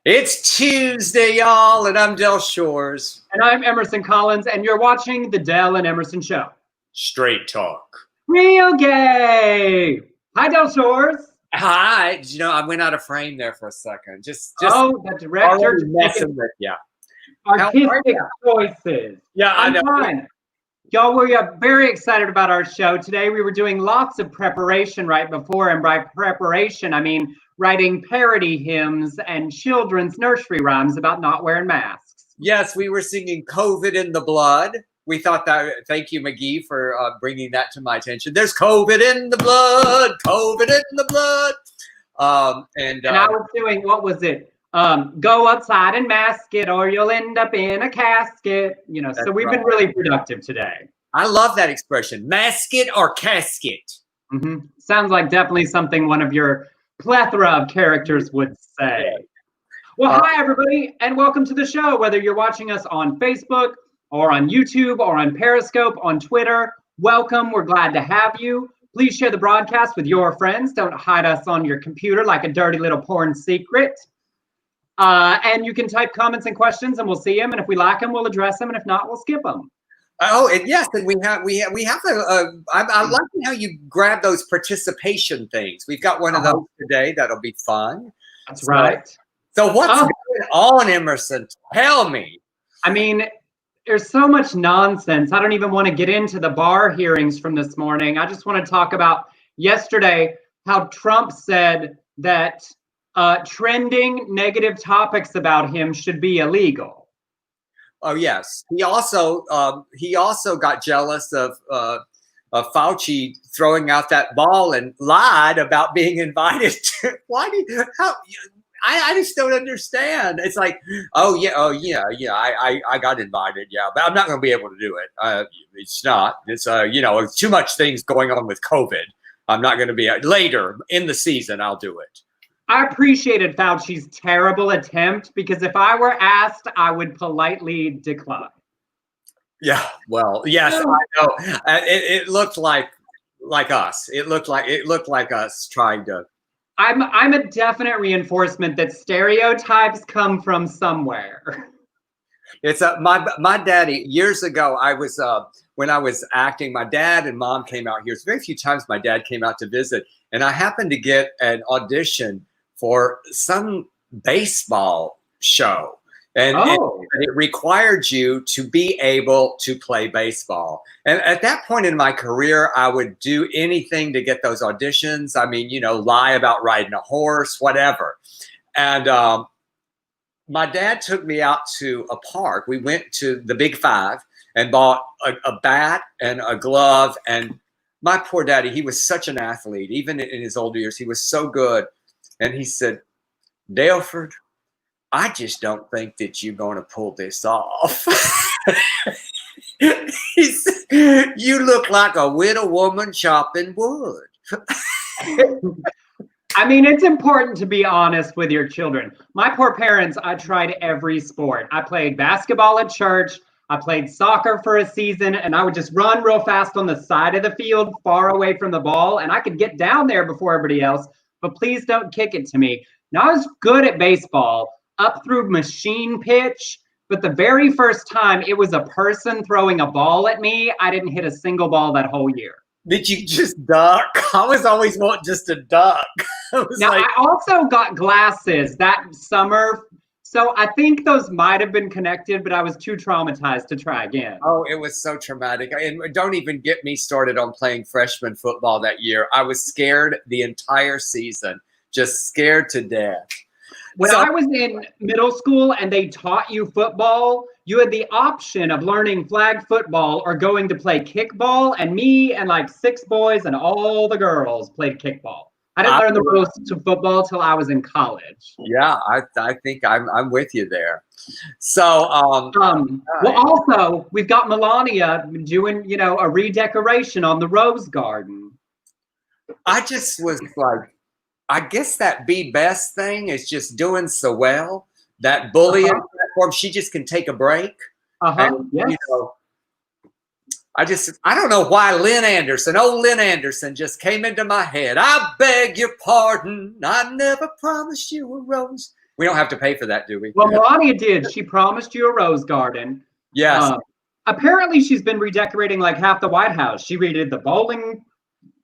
It's Tuesday, y'all, and I'm Del Shores. And I'm Emerson Collins, and you're watching The Del and Emerson Show. Straight talk. Real gay. Hi, Del Shores. Hi. Did you know I went out of frame there for a second? Just the director messing with you. Artistic choices. Yeah, I know. Fine. Y'all, we are very excited about our show today. We were doing lots of preparation right before, and by preparation, I mean writing parody hymns and children's nursery rhymes about not wearing masks. Yes, we were singing COVID in the Blood. We thought that, thank you, McGee, for bringing that to my attention. There's COVID in the blood, COVID in the blood. And I was doing, what was it? Go outside and mask it or you'll end up in a casket. You know, so we've been really productive today. I love that expression, mask it or casket. Mm-hmm. Sounds like definitely something one of your plethora of characters would say. Well, hi everybody, and welcome to the show. Whether you're watching us on Facebook or on YouTube or on Periscope, on Twitter, welcome. We're glad to have you. Please share the broadcast with your friends. Don't hide us on your computer like a dirty little porn secret. And you can type comments and questions, and we'll see them. And if we like them, we'll address them. And if not, we'll skip them. Oh, and yes, and we have I like how you grab those participation things. We've got one of those today. That'll be fun. That's right. So what's going on, Emerson? Tell me. I mean, there's so much nonsense. I don't even want to get into the bar hearings from this morning. I just want to talk about yesterday how Trump said that trending negative topics about him should be illegal. Oh yes, he also got jealous of Fauci throwing out that ball and lied about being invited. I just don't understand. It's like, I got invited, yeah, but I'm not going to be able to do it. It's too much things going on with COVID. I'm not going to be later in the season. I'll do it. I appreciated Fauci's terrible attempt because if I were asked, I would politely decline. Yeah, well, yes, I know. It looked like us. It looked like us trying to. I'm a definite reinforcement that stereotypes come from somewhere. It's my daddy years ago. I was when I was acting. My dad and mom came out here. It's very few times my dad came out to visit, and I happened to get an audition for some baseball show. And it required you to be able to play baseball. And at that point in my career, I would do anything to get those auditions. I mean, lie about riding a horse, whatever. And my dad took me out to a park. We went to the Big Five and bought a bat and a glove. And my poor daddy, he was such an athlete. Even in his older years, he was so good. And he said, Delford, I just don't think that you're going to pull this off. He said, you look like a widow woman chopping wood. I mean, it's important to be honest with your children. My poor parents, I tried every sport. I played basketball at church. I played soccer for a season, and I would just run real fast on the side of the field, far away from the ball, and I could get down there before everybody else, but please don't kick it to me. Now, I was good at baseball up through machine pitch, but the very first time it was a person throwing a ball at me, I didn't hit a single ball that whole year. Did you just duck? I was always wanting just to duck. I also got glasses that summer, so I think those might have been connected, but I was too traumatized to try again. Oh, it was so traumatic. And don't even get me started on playing freshman football that year. I was scared the entire season, just scared to death. When I was in middle school and they taught you football, you had the option of learning flag football or going to play kickball. And me and like 6 boys and all the girls played kickball. I didn't learn the rules to football till I was in college. Yeah, I think I'm with you there. So, well, also we've got Melania doing, a redecoration on the Rose Garden. I just was like, I guess that Be Best thing is just doing so well. That bullying platform, she just can take a break. And, yes. I don't know why Lynn Anderson just came into my head. I beg your pardon. I never promised you a rose. We don't have to pay for that, do we? Well, Melania did. She promised you a rose garden. Yes. Apparently, she's been redecorating like half the White House. She redid the bowling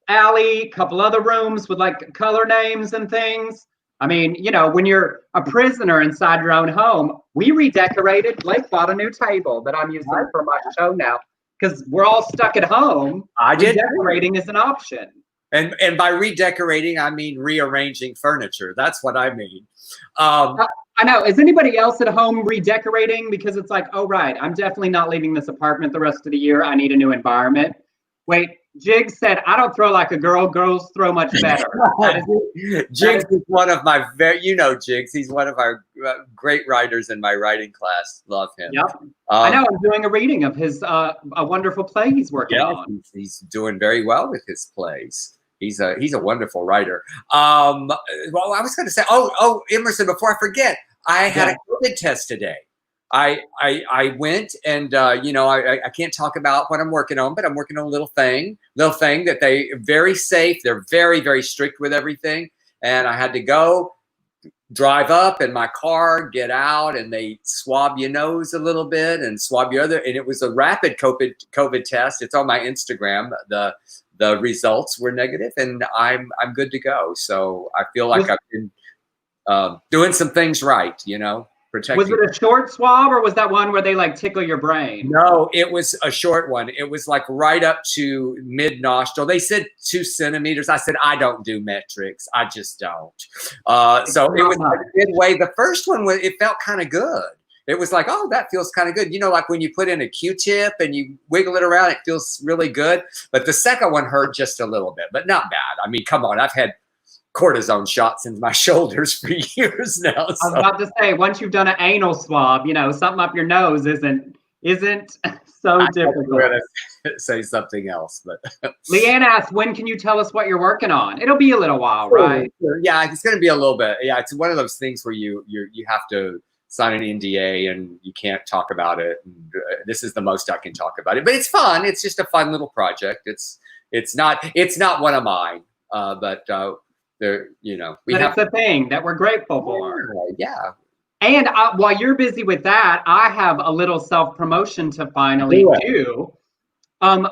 alley, a couple other rooms with like color names and things. I mean, you know, when you're a prisoner inside your own home, we redecorated. Blake bought a new table that I'm using for my show now because we're all stuck at home. I did. Redecorating is an option. And by redecorating, I mean rearranging furniture. That's what I mean. I know. Is anybody else at home redecorating? Because it's like, oh, right, I'm definitely not leaving this apartment the rest of the year. I need a new environment. Wait, Jig said, I don't throw like a girl. Girls throw much better. Jigs is one of my Jigs. He's one of our great writers in my writing class. Love him. Yep. I know. I'm doing a reading of his a wonderful play he's working on. He's doing very well with his plays. He's a wonderful writer. Well, I was going to say, Emerson, before I forget, I had a COVID test today. I went and, I can't talk about what I'm working on, but I'm working on a little thing that they very safe. They're very, very strict with everything. And I had to go drive up in my car, get out, and they swab your nose a little bit and swab your other. And it was a rapid COVID test. It's on my Instagram. The results were negative, and I'm good to go. So I feel like I've been doing some things right, protecting. Was it a short swab, or was that one where they like tickle your brain? No, it was a short one. It was like right up to mid nostril. They said 2 centimeters. I said, I don't do metrics. I just don't. So it was like midway. The first one it felt kind of good. It was like, oh, that feels kind of good. Like when you put in a Q-tip and you wiggle it around, it feels really good. But the second one hurt just a little bit, but not bad. I mean, come on. I've had cortisone shots in my shoulders for years now. So. I was about to say, once you've done an anal swab, something up your nose isn't so difficult. Say something else, but Leanne asked, when can you tell us what you're working on? It'll be a little while, right? Yeah, it's going to be a little bit. Yeah, it's one of those things where you have to sign an NDA and you can't talk about it. And, this is the most I can talk about it, but it's fun. It's just a fun little project. It's not one of mine, but it's a thing that we're grateful for. Yeah. And while you're busy with that, I have a little self-promotion to finally do.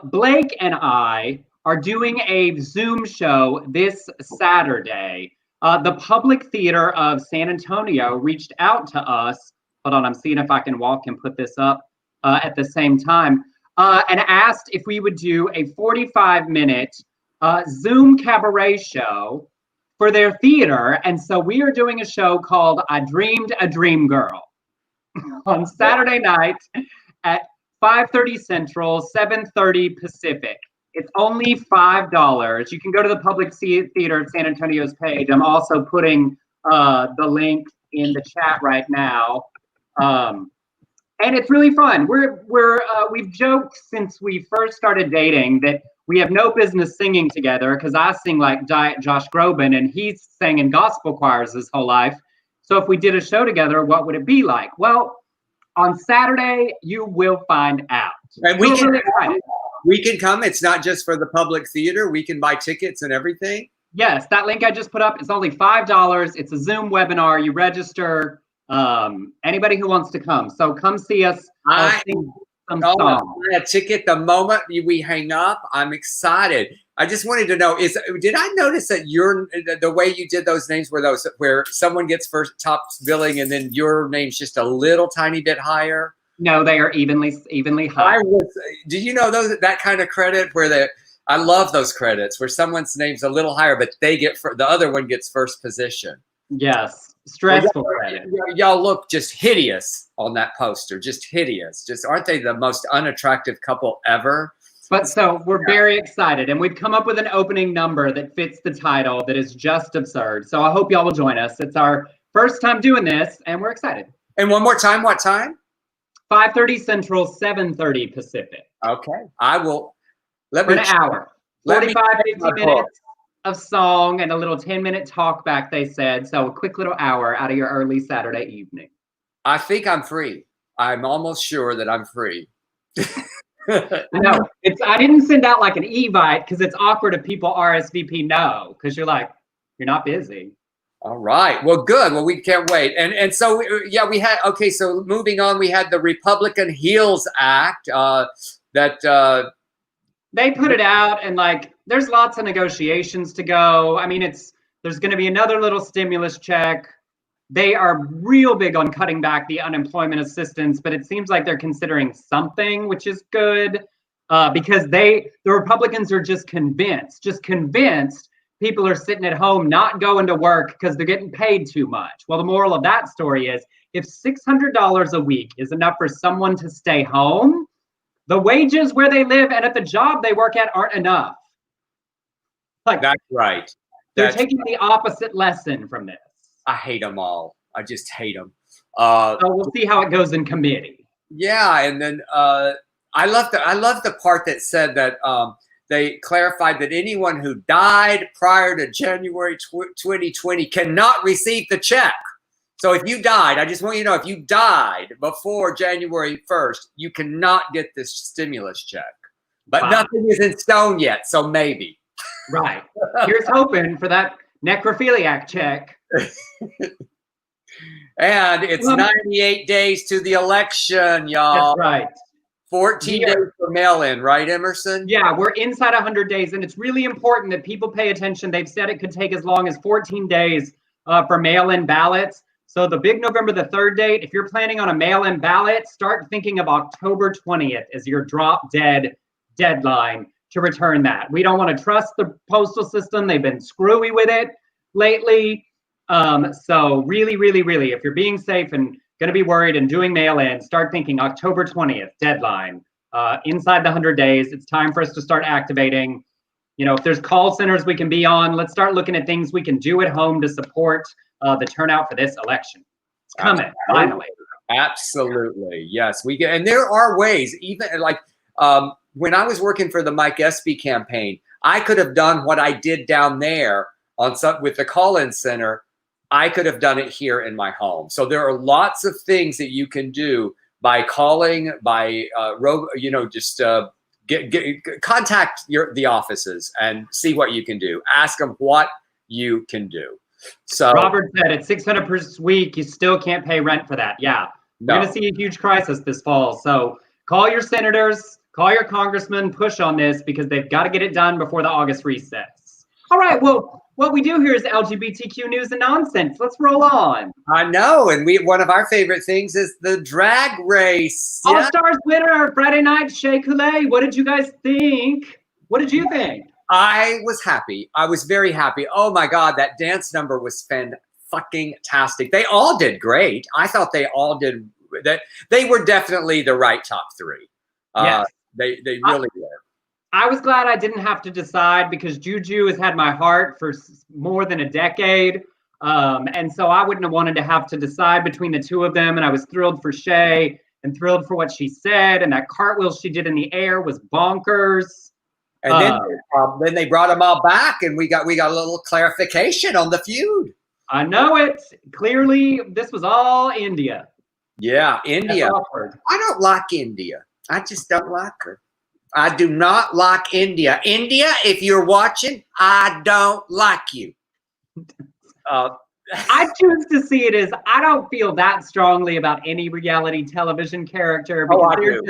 Blake and I are doing a Zoom show this Saturday. The Public Theater of San Antonio reached out to us. Hold on, I'm seeing if I can walk and put this up at the same time. And asked if we would do a 45-minute Zoom cabaret show for their theater. And so we are doing a show called I Dreamed a Dream Girl on Saturday night at 5:30 Central, 7:30 Pacific. It's only $5. You can go to the Public Theater of San Antonio's page. I'm also putting the link in the chat right now. And it's really fun. We've joked since we first started dating that we have no business singing together because I sing like Diet Josh Groban and he's sang in gospel choirs his whole life. So if we did a show together, what would it be like? Well, on Saturday, you will find out. And we can come. It's not just for the Public Theater. We can buy tickets and everything. Yes, that link I just put up is only $5. It's a Zoom webinar. You register. Anybody who wants to come. So come see us. Sing some songs. A ticket the moment we hang up. I'm excited. I just wanted to know, did I notice that the way you did those names were those where someone gets first top billing and then your name's just a little tiny bit higher? No, they are evenly high. Do you know that kind of credit where I love those credits where someone's name's a little higher, but they get the other one gets first position. Yes, stressful credit. Y'all look just hideous on that poster. Just hideous. Just aren't they the most unattractive couple ever? But so we're very excited, and we've come up with an opening number that fits the title that is just absurd. So I hope y'all will join us. It's our first time doing this, and we're excited. And one more time, what time? 5:30 Central, 7:30 Pacific. Okay. I will. For an hour. 45, 50 minutes of song and a little 10-minute talk back, they said. So a quick little hour out of your early Saturday evening. I think I'm free. I'm almost sure that I'm free. No, I didn't send out like an evite because it's awkward if people RSVP no, because you're like, you're not busy. All right. Well, good. Well, we can't wait. And so, yeah, we had, okay, so moving on, we had the Republican HEALS Act that they put it out, and like there's lots of negotiations to go. I mean, there's going to be another little stimulus check. They are real big on cutting back the unemployment assistance, but it seems like they're considering something, which is good, because the Republicans are just convinced people are sitting at home not going to work because they're getting paid too much. Well, the moral of that story is if $600 a week is enough for someone to stay home, the wages where they live and at the job they work at aren't enough. Like, that's right. They're taking the opposite lesson from this. I hate them all. I just hate them. So we'll see how it goes in committee. Yeah, and then I love the part that said that they clarified that anyone who died prior to January 2020 cannot receive the check. So if you died, I just want you to know, if you died before January 1st, you cannot get this stimulus check. But nothing is in stone yet, so maybe. Right. Here's hoping for that necrophiliac check. And it's 98 days to the election, y'all. That's right. 14 days for mail-in, right, Emerson? Yeah, we're inside 100 days, and it's really important that people pay attention. They've said it could take as long as 14 days for mail-in ballots. So the big November the 3rd date, if you're planning on a mail-in ballot, start thinking of October 20th as your drop-dead deadline to return that. We don't want to trust the postal system. They've been screwy with it lately. So really, really, really, if you're being safe and going to be worried and doing mail-in, start thinking October 20th deadline. Inside the 100 days, it's time for us to start activating. You know, if there's call centers we can be on, let's start looking at things we can do at home to support the turnout for this election. It's coming, finally. Absolutely, yes. And there are ways, even like when I was working for the Mike Espy campaign, I could have done what I did down there with the call-in center. I could have done it here in my home. So there are lots of things that you can do by calling, by just contact the offices and see what you can do. Ask them what you can do. So Robert said at $600 per week, you still can't pay rent for that. Yeah, we're going to see a huge crisis this fall. So call your senators, call your congressmen, push on this because they've got to get it done before the August recess. All right, well, what we do here is LGBTQ News and Nonsense. Let's roll on. I know, and one of our favorite things is the drag race. All Stars winner Friday night, Shea Coulee. What did you guys think? What did you think? I was happy. I was very happy. Oh my God, that dance number was fan-fucking-tastic. They all did great. I thought they all did that. They were definitely the right top three. Yes. They really were. I was glad I didn't have to decide because Juju has had my heart for more than a decade. And so I wouldn't have wanted to have to decide between the two of them. And I was thrilled for Shea and thrilled for what she said. And that cartwheel she did in the air was bonkers. And then they brought them all back, and we got a little clarification on the feud. I know it. Clearly, this was all India. Yeah, India. I don't like India. I just don't like her. I do not like India. India, if you're watching, I don't like you. I choose to see it as I don't feel that strongly about any reality television character because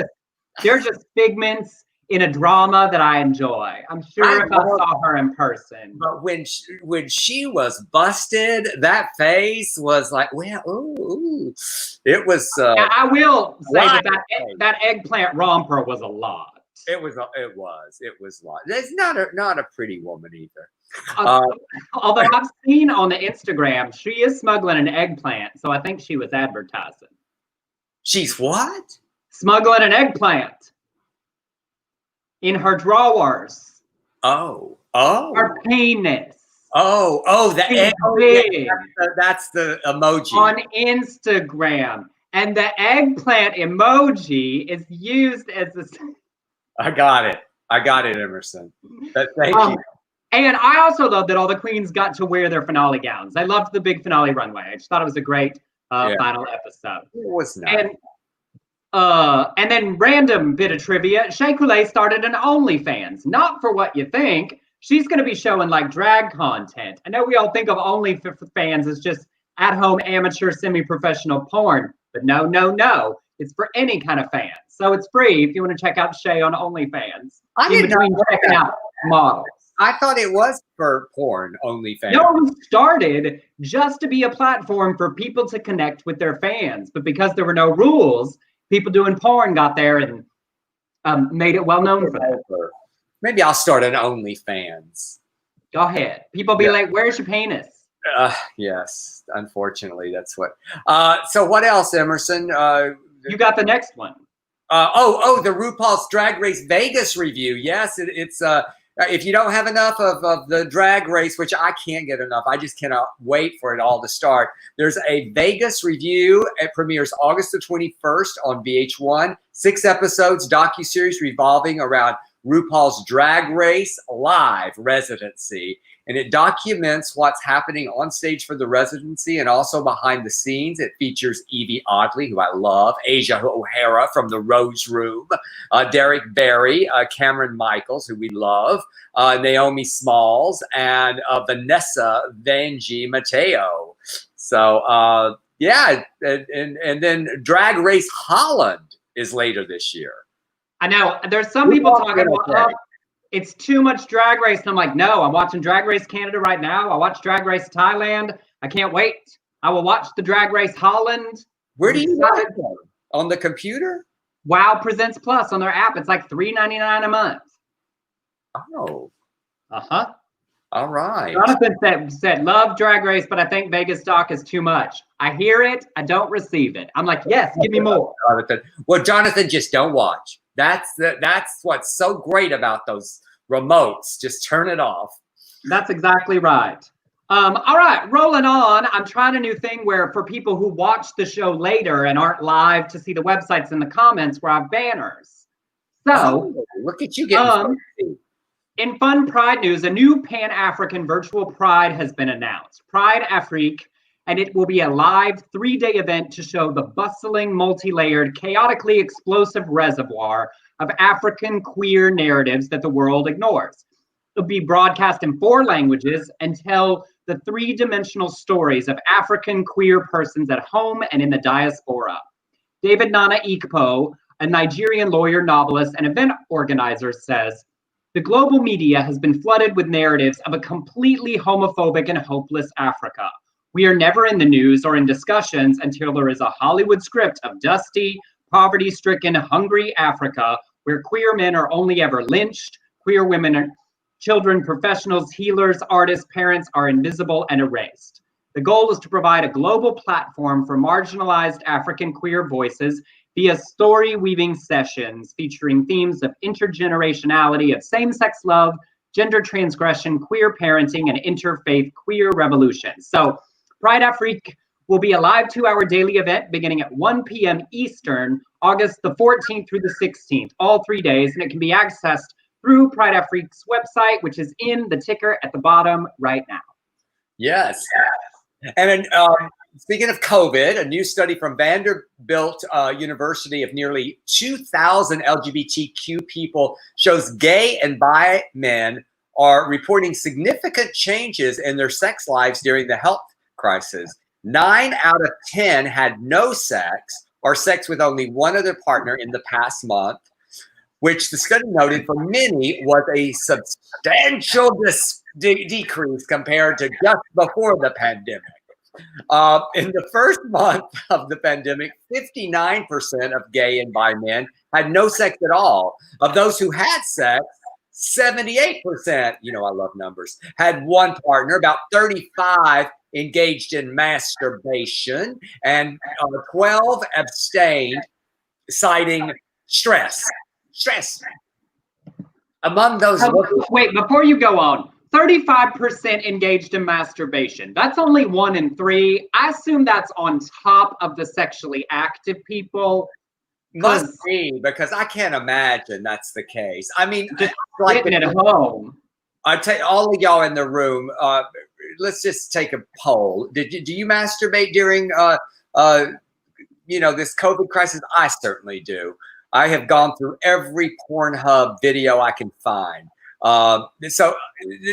they're just figments in a drama that I enjoy. I'm sure if I saw her in person. But when she was busted, that face was like, well, ooh. It was. I will say that eggplant romper was a lot. It was a lot. It's not a pretty woman either. Although I've seen on the Instagram, she is smuggling an eggplant. So I think she was advertising. She's what? Smuggling an eggplant. In her drawers. Oh. Her penis. The egg. That's the emoji. On Instagram. And the eggplant emoji is used as a... I got it, Emerson. Thank you. And I also love that all the queens got to wear their finale gowns. I loved the big finale runway. I just thought it was a great final episode. It was nice. And then random bit of trivia, Shea Coulee started an OnlyFans. Not for what you think. she's going to be showing like drag content. I know we all think of OnlyFans as just at-home amateur semi-professional porn, but no, no, no. It's for any kind of fan. So it's free if you want to check out Shay on OnlyFans. I in didn't between know checking that. out models. I thought it was for porn OnlyFans. No, it started just to be a platform for people to connect with their fans. But because there were no rules, people doing porn got there and made it well known for that. Maybe I'll start an OnlyFans. Go ahead. People be like, where's your penis? Yes, unfortunately, that's what. So what else, Emerson? You got the next one. The RuPaul's Drag Race Vegas review. Yes, it's if you don't have enough of the drag race, which I can't get enough, I just cannot wait for it all to start. There's a Vegas review. It premieres August the 21st on VH1. 6 episodes, docuseries revolving around RuPaul's Drag Race Live residency. And it documents what's happening on stage for the residency and also behind the scenes. It features Evie Oddly, who I love, Asia O'Hara from the Rose Room, Derek Barry, Cameron Michaels, who we love, Naomi Smalls, and Vanessa Vanjie Mateo. So, yeah, and then Drag Race Holland is later this year. I know. There's some people talking about, it's too much Drag Race. And I'm like, no, I'm watching Drag Race Canada right now. I watch Drag Race Thailand. I can't wait. I will watch the Drag Race Holland. Where do you watch it? On the computer? Wow Presents Plus on their app. It's like $3.99 a month. Oh. Uh-huh. All right. Jonathan said, love Drag Race, but I think Vegas doc is too much. I hear it. I don't receive it. I'm like, yes, give me more. Jonathan. Well, Jonathan, just don't watch. That's what's so great about those remotes. Just turn it off. That's exactly right. All right, rolling on. I'm trying a new thing where for people who watch the show later and aren't live to see the websites in the comments where I have banners. So look at you getting in fun Pride news, a new Pan-African virtual Pride has been announced. Pride Afrique, and it will be a live 3-day event to show the bustling, multi-layered, chaotically explosive reservoir of African queer narratives that the world ignores. It'll be broadcast in 4 languages and tell the 3-dimensional stories of African queer persons at home and in the diaspora. David Nana Ikpo, a Nigerian lawyer, novelist, and event organizer, says, the global media has been flooded with narratives of a completely homophobic and hopeless Africa. We are never in the news or in discussions until there is a Hollywood script of dusty, poverty-stricken, hungry Africa where queer men are only ever lynched, queer women are children, professionals, healers, artists, parents are invisible and erased. The goal is to provide a global platform for marginalized African queer voices via story-weaving sessions featuring themes of intergenerationality, of same-sex love, gender transgression, queer parenting, and interfaith queer revolution. So Pride Afrique will be a live 2-hour daily event beginning at 1 p.m. Eastern, August the 14th through the 16th, all 3 days, and it can be accessed through Pride Afrique's website, which is in the ticker at the bottom right now. Yes. And speaking of COVID, a new study from Vanderbilt University of nearly 2,000 LGBTQ people shows gay and bi men are reporting significant changes in their sex lives during the health crisis. 9 out of 10 had no sex or sex with only one other partner in the past month, which the study noted for many was a substantial decrease compared to just before the pandemic. In the first month of the pandemic, 59% of gay and bi men had no sex at all. Of those who had sex, 78%, you know I love numbers, had one partner, about 35 engaged in masturbation, and 12 abstained, citing stress. Among those... Wait, before you go on, 35% engaged in masturbation. That's only 1 in 3. I assume that's on top of the sexually active people. Must be, because I can't imagine that's the case. I mean, just like sitting at home. I tell all of y'all in the room, let's just take a poll. Do you masturbate during this COVID crisis? I certainly do. I have gone through every Pornhub video I can find. So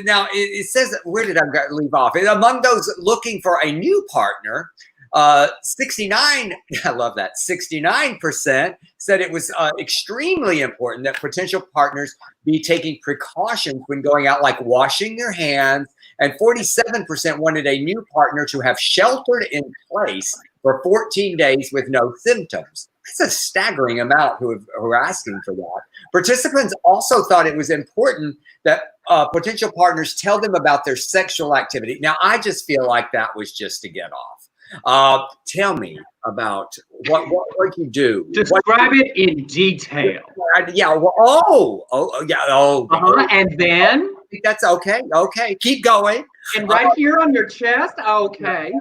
now it says, where did I leave off? Among those looking for a new partner, 69, I love that, 69% said it was extremely important that potential partners be taking precautions when going out, like washing their hands, and 47% wanted a new partner to have sheltered in place for 14 days with no symptoms. That's a staggering amount who are asking for that. Participants also thought it was important that potential partners tell them about their sexual activity. Now, I just feel like that was just to get off. Tell me about what you do. Describe it in detail. Yeah. Well, And then that's okay. Okay, keep going. And right here on your chest. Okay.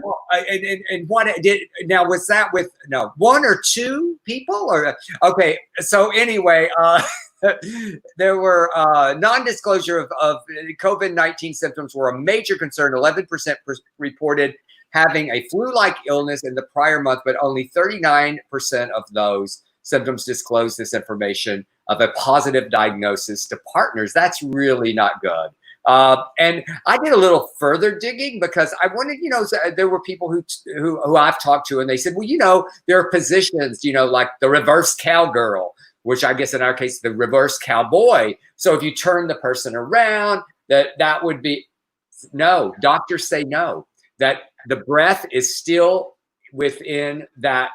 And what did now? Was that with one or two people or okay? So anyway, there were non-disclosure of COVID-19 symptoms were a major concern. 11% reported having a flu-like illness in the prior month, but only 39% of those symptoms disclosed this information of a positive diagnosis to partners. That's really not good. And I did a little further digging because I wanted, there were people who I've talked to, and they said, well, there are positions, like the reverse cowgirl, which I guess in our case, the reverse cowboy. So if you turn the person around, that would be no. Doctors say no. That the breath is still within that,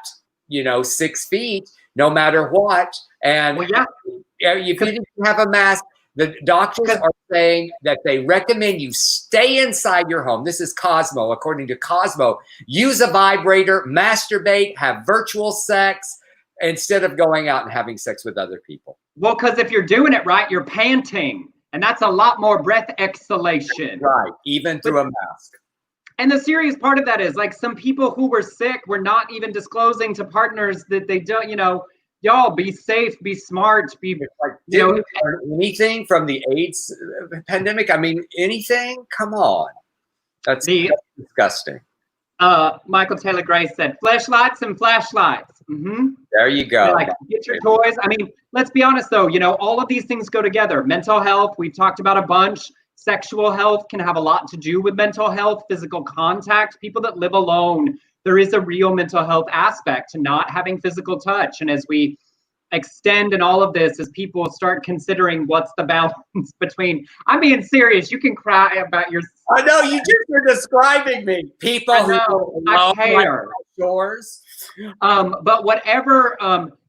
6 feet, no matter what. And if you have a mask, the doctors are saying that they recommend you stay inside your home. This is Cosmo, according to Cosmo. Use a vibrator, masturbate, have virtual sex instead of going out and having sex with other people. Well, because if you're doing it right, you're panting, and that's a lot more breath exhalation. Right, even through a mask. And the serious part of that is, like, some people who were sick were not even disclosing to partners that they don't, y'all be safe, be smart, be like, anything from the AIDS pandemic. I mean, anything. Come on, that's disgusting. Michael Taylor Gray said, fleshlights and flashlights. Mm-hmm. There you go. Like, get your toys. I mean, let's be honest though. All of these things go together. Mental health, we've talked about a bunch. Sexual health can have a lot to do with mental health, physical contact, people that live alone. There is a real mental health aspect to not having physical touch. And as we extend in all of this, as people start considering what's the balance between, I'm being serious, you can cry about your... I know, you just were describing me. People who I care. Yours. But whatever,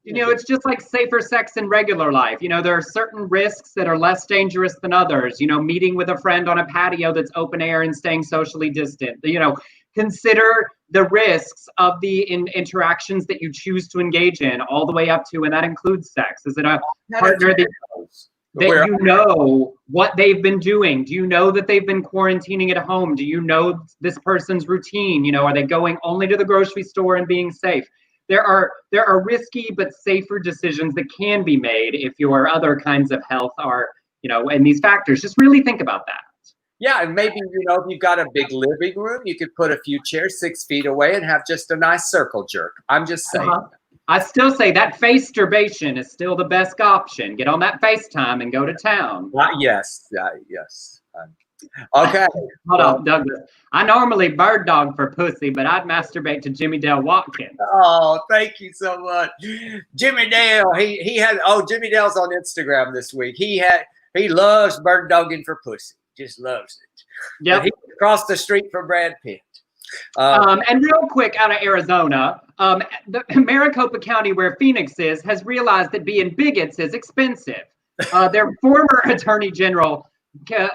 it's just like safer sex in regular life. There are certain risks that are less dangerous than others. Meeting with a friend on a patio that's open air and staying socially distant. Consider the risks of the interactions that you choose to engage in, all the way up to, and that includes sex. Is it a partner that you know what they've been doing? Do you know that they've been quarantining at home? Do you know this person's routine? Are they going only to the grocery store and being safe? There are risky but safer decisions that can be made if your other kinds of health are, and these factors. Just really think about that. Yeah, and maybe, if you've got a big living room, you could put a few chairs 6 feet away and have just a nice circle jerk. I'm just saying. I still say that face-turbation is still the best option. Get on that FaceTime and go to town. Yes. Okay. Hold on, Douglas. I normally bird dog for pussy, but I'd masturbate to Jimmy Dale Watkins. Oh, thank you so much. Jimmy Dale, he had, Jimmy Dale's on Instagram this week. He loves bird dogging for pussy. Just loves it. Yeah. He crossed the street from Brad Pitt. And real quick, out of Arizona, the Maricopa County, where Phoenix is, has realized that being bigots is expensive. Their former Attorney General,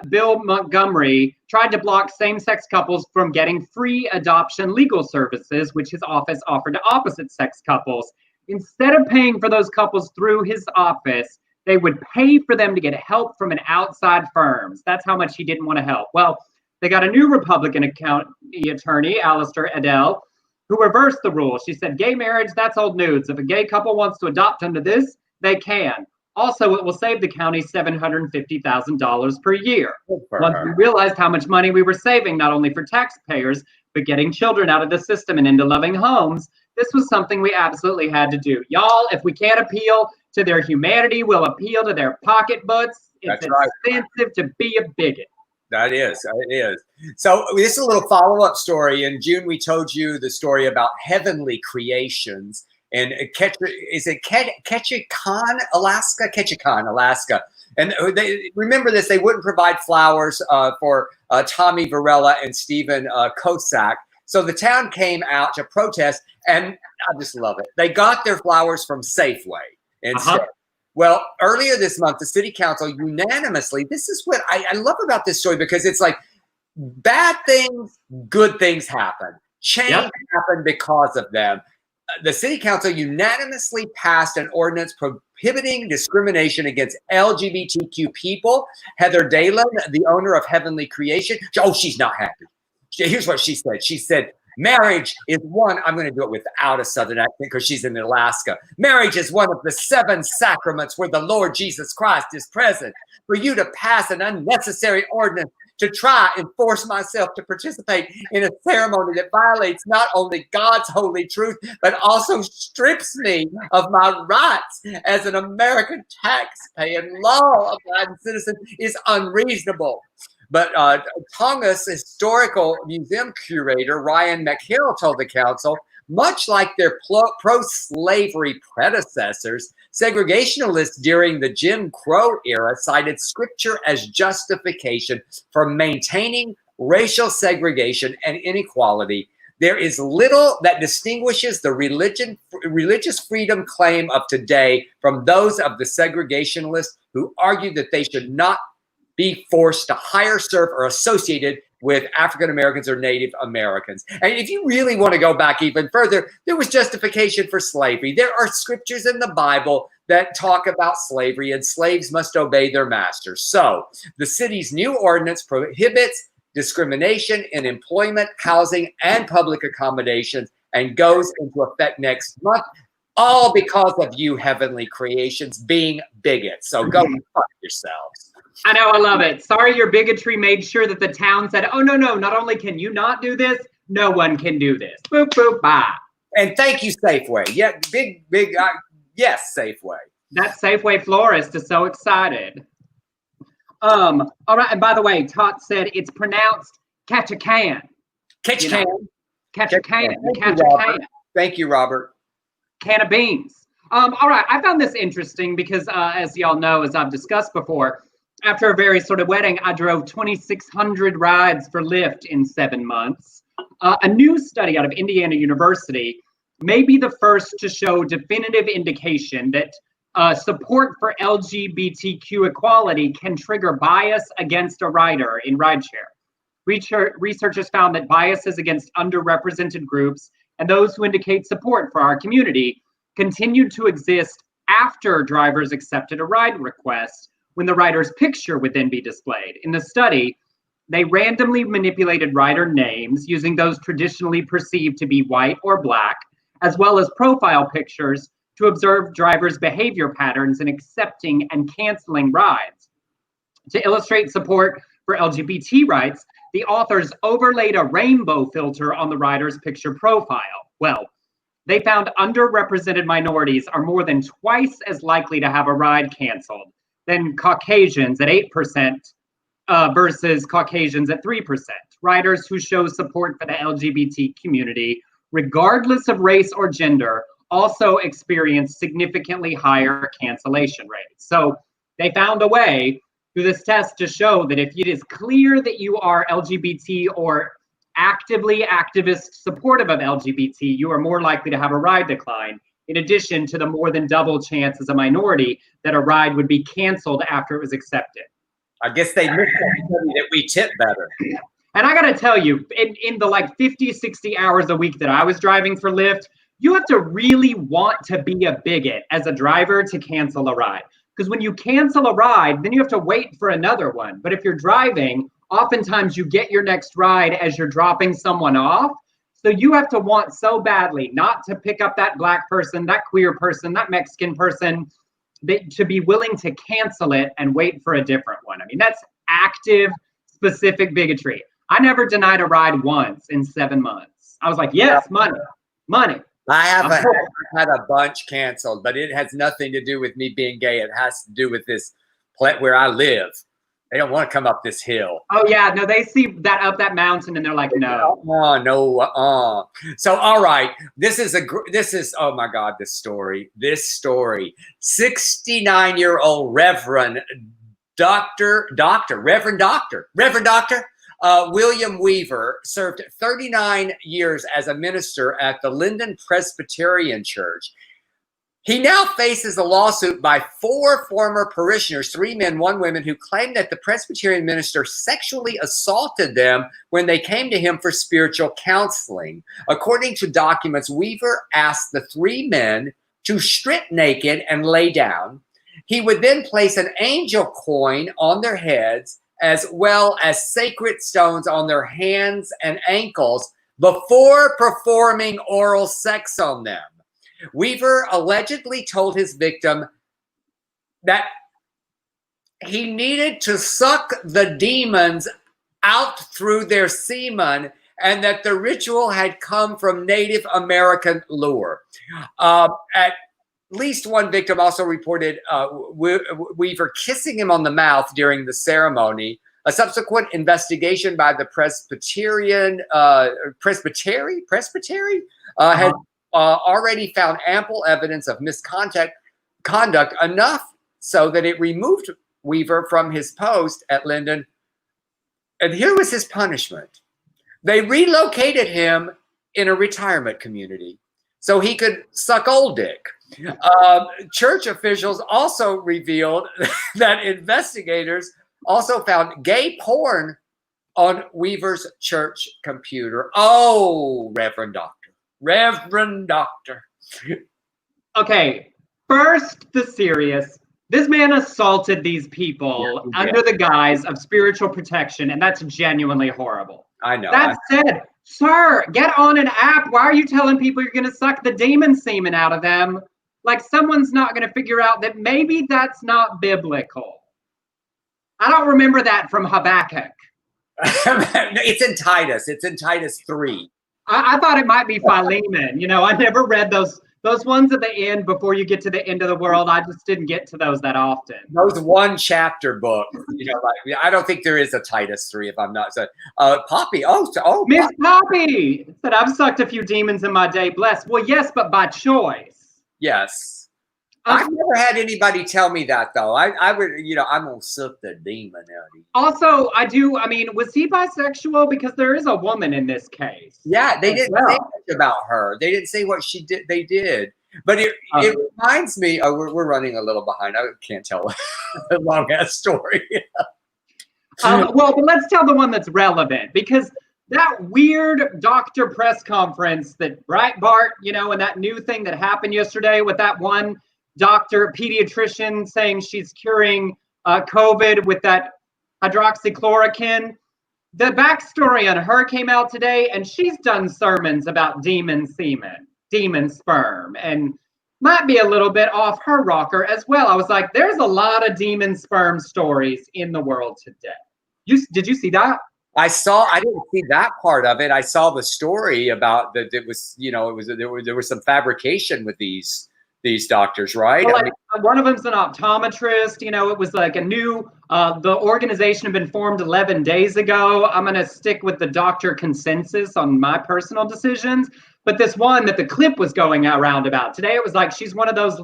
Bill Montgomery, tried to block same-sex couples from getting free adoption legal services, which his office offered to opposite-sex couples. Instead of paying for those couples through his office, they would pay for them to get help from an outside firms. That's how much he didn't want to help. Well, they got a new Republican attorney, Alistair Edel, who reversed the rule. She said, gay marriage, that's old news. If a gay couple wants to adopt under this, they can. Also, it will save the county $750,000 per year. Once we realized how much money we were saving, not only for taxpayers, but getting children out of the system and into loving homes, this was something we absolutely had to do. Y'all, if we can't appeal to their humanity, we'll appeal to their pocketbooks. It's That's right. expensive to be a bigot. That is, it is. So this is a little follow-up story. In June, we told you the story about heavenly creations. And Ketchikan, Alaska? Ketchikan, Alaska. And they remember this, they wouldn't provide flowers for Tommy Varela and Stephen Kosak. So the town came out to protest, and I just love it. They got their flowers from Safeway instead. Well, earlier this month, the city council unanimously, this is what I love about this story, because it's like bad things, good things happen. Change happened because of them. The city council unanimously passed an ordinance prohibiting discrimination against LGBTQ people. Heather Dalen, the owner of Heavenly Creation, she's not happy. Here's what she said. She said, marriage is one, I'm going to do it without a Southern accent because she's in Alaska. Marriage is one of the 7 sacraments where the Lord Jesus Christ is present. For you to pass an unnecessary ordinance to try and force myself to participate in a ceremony that violates not only God's holy truth, but also strips me of my rights as an American tax-paying, law-abiding citizen is unreasonable. But Tonga's historical museum curator, Ryan McHale, told the council, much like their pro-slavery predecessors, segregationists during the Jim Crow era cited scripture as justification for maintaining racial segregation and inequality. There is little that distinguishes the religious freedom claim of today from those of the segregationists who argued that they should not be forced to hire, serve, or associated with African Americans or Native Americans. And if you really want to go back even further, there was justification for slavery. There are scriptures in the Bible that talk about slavery, and slaves must obey their masters. So the city's new ordinance prohibits discrimination in employment, housing, and public accommodations, and goes into effect next month, all because of you heavenly creations being bigots. So go fuck yourselves. I know, I love it. Sorry, your bigotry made sure that the town said, oh, no, not only can you not do this, no one can do this. Boop, boop, bye. And thank you, Safeway. Yeah, big, yes, Safeway. That Safeway florist is so excited. All right, and by the way, Tot said it's pronounced Ketchikan. Ketchikan. Ketchikan. Thank you, Robert. Can of beans. All right, I found this interesting because, as y'all know, as I've discussed before, after a very sort of wedding, I drove 2,600 rides for Lyft in 7 months. A new study out of Indiana University may be the first to show definitive indication that support for LGBTQ equality can trigger bias against a rider in rideshare. Researchers found that biases against underrepresented groups and those who indicate support for our community continued to exist after drivers accepted a ride request, when the rider's picture would then be displayed. In the study, they randomly manipulated rider names using those traditionally perceived to be white or black, as well as profile pictures to observe drivers' behavior patterns in accepting and canceling rides. To illustrate support for LGBT rights, the authors overlaid a rainbow filter on the rider's picture profile. Well, they found underrepresented minorities are more than twice as likely to have a ride canceled than Caucasians at 8% versus Caucasians at 3%. Riders who show support for the LGBT community, regardless of race or gender, also experience significantly higher cancellation rates. So they found a way through this test to show that if it is clear that you are LGBT or actively activist supportive of LGBT, you are more likely to have a ride decline, in addition to the more than double chance as a minority that a ride would be canceled after it was accepted. I guess they missed that we tip better. And I gotta tell you, in the like 50, 60 hours a week that I was driving for Lyft, you have to really want to be a bigot as a driver to cancel a ride. Because when you cancel a ride, then you have to wait for another one. But if you're driving, oftentimes you get your next ride as you're dropping someone off. So you have to want so badly not to pick up that black person, that queer person, that Mexican person, to be willing to cancel it and wait for a different one. I mean, that's active, specific bigotry. I never denied a ride once in 7 months. I was like, yes, money. I haven't had a bunch canceled, but it has nothing to do with me being gay. It has to do with this where I live. They don't want to come up this hill. Oh yeah, no, they see that up that mountain and they're like, no. Oh no. So all right, this is oh my God, this story. 69-year-old Reverend Doctor William Weaver served 39 years as a minister at the Linden Presbyterian Church. He now faces a lawsuit by 4 former parishioners, 3 men, 1 woman, who claim that the Presbyterian minister sexually assaulted them when they came to him for spiritual counseling. According to documents, Weaver asked the 3 men to strip naked and lay down. He would then place an angel coin on their heads, as well as sacred stones on their hands and ankles before performing oral sex on them. Weaver allegedly told his victim that he needed to suck the demons out through their semen and that the ritual had come from Native American lore. At least one victim also reported Weaver kissing him on the mouth during the ceremony. A subsequent investigation by the Presbytery had already found ample evidence of misconduct, enough so that it removed Weaver from his post at Linden. And here was his punishment. They relocated him in a retirement community so he could suck old dick. Church officials also revealed that investigators also found gay porn on Weaver's church computer. Oh, Reverend Doctor. Okay, first the serious. This man assaulted these people under the guise of spiritual protection, and that's genuinely horrible. I know. That said, sir, get on an app. Why are you telling people you're going to suck the demon semen out of them? Like someone's not going to figure out that maybe that's not biblical. I don't remember that from Habakkuk. It's in Titus. It's in Titus 3. I thought it might be Philemon. You know, I never read those ones at the end before you get to the end of the world. I just didn't get to those that often. Those 1 chapter books, you know, like I don't think there is a Titus 3 if I'm not so. Poppy, Miss Poppy said, I've sucked a few demons in my day, blessed. Well, yes, but by choice. Yes. I've never had anybody tell me that though. I would, you know, I'm gonna suck the demon out of you. Also, I mean, was he bisexual? Because there is a woman in this case. Yeah, they didn't say much about her. They didn't say what she did. They did. But it reminds me, we're running a little behind. I can't tell a long ass story. Well, but let's tell the one that's relevant, because that weird doctor press conference that Breitbart, you know, and that new thing that happened yesterday with that one doctor, pediatrician, saying she's curing COVID with that hydroxychloroquine. The backstory on her came out today, and she's done sermons about demon semen, demon sperm, and might be a little bit off her rocker as well. I was like, there's a lot of demon sperm stories in the world today. Did you see that? I didn't see that part of it. I saw the story about that. It was, you know, there was some fabrication with these doctors, right? Well, like, one of them's an optometrist. You know, it was like a new, the organization had been formed 11 days ago. I'm going to stick with the doctor consensus on my personal decisions. But this one that the clip was going around about today, it was like she's one of those